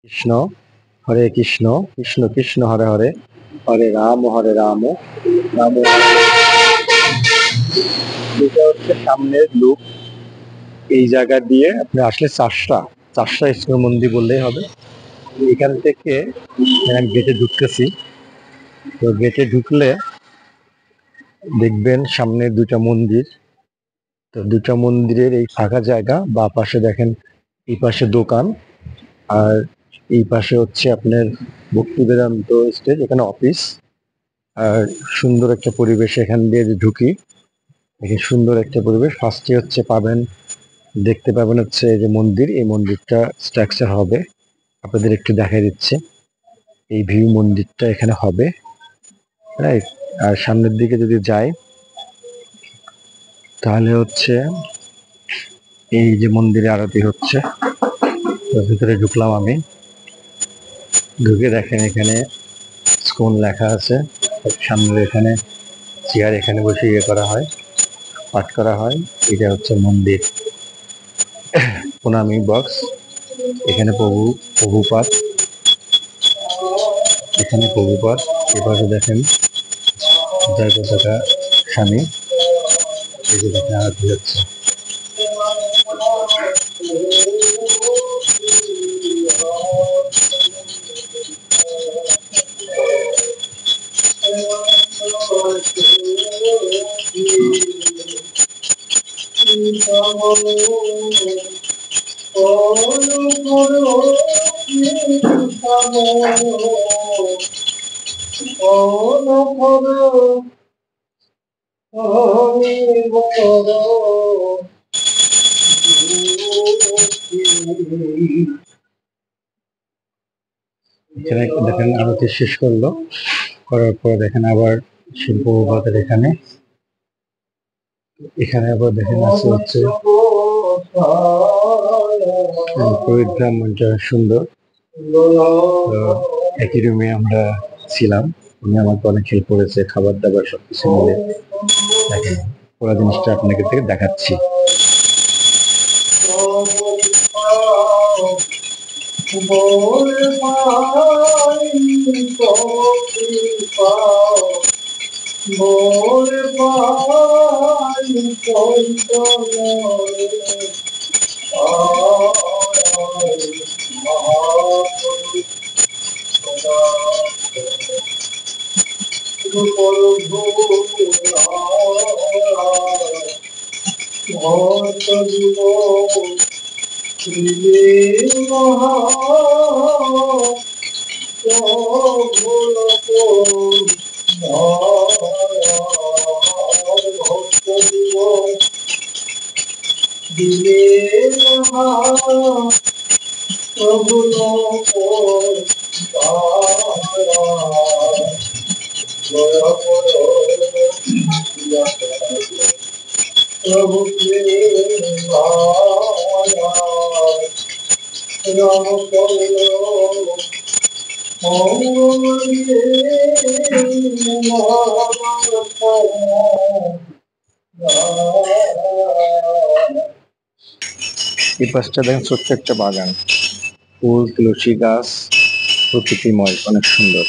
কৃষ্ণ হরে কৃষ্ণ কৃষ্ণ কৃষ্ণ হরে হরে হরে রাম রাম রাম এটা হচ্ছে সামনের লুক। এই জায়গা দিয়ে আপনি আসলে চারটা ইস্কন মন্দির বললেই হবে। এখান থেকে আমি গেটে ঢুকতেছি। তো গেটে ঢুকলে দেখবেন সামনে দুটা মন্দির। তো দুটা মন্দিরের এই ফাঁকা জায়গা, বা পাশে দেখেন এই পাশে দোকান, আর এই পাশে হচ্ছে আপনার ভক্তি বেদান্ত স্টেজ, এখানে অফিস। আর সুন্দর একটা পরিবেশ, এখান দিয়ে যে ঢুকি এখানে সুন্দর একটা পরিবেশ। ফার্স্টে হচ্ছে দেখতে পাবেন হচ্ছে এই যে মন্দির, এই মন্দিরটা স্ট্রাকচার হবে, আপনাদের একটু দেখাই দিচ্ছে। এই ভিউ মন্দিরটা এখানে হবে, রাইট। আর সামনের দিকে যদি যাই তাহলে হচ্ছে এই যে মন্দিরে আরতি হচ্ছে, তো ভিতরে ঢুকলাম আমি। ঢুকে দেখেন এখানে স্কোন লেখা আছে। সামনের এখানে চেয়ার, এখানে বসে ইয়ে করা হয়, পাঠ করা হয়। এটা হচ্ছে মন্দির, প্রণামী বক্স। এখানে প্রভুপাদ, এখানে প্রভুপাদ। এপাশে দেখেন জয় পতাকা স্বামী, এই যে দেখেন আরতি হচ্ছে। এখানে দেখেন আরতি শেষ করলো, করার পর দেখেন আবার শিল্পবাদের এখানে আবার দেখেন আছে হচ্ছে পরিগ্রামটা সুন্দর। একই রুমে আমরা ছিলাম, উনি আমাকে অনেক হেল্প করেছে, খাবার দাবার সবকিছু মিলে। দেখেন পুরো জিনিসটা আপনাকে থেকে দেখাচ্ছি। এই পাশটা দেখেন ছোট্ট একটা বাগান, ফুল তুলসী গাছ, প্রকৃতিময়, অনেক সুন্দর।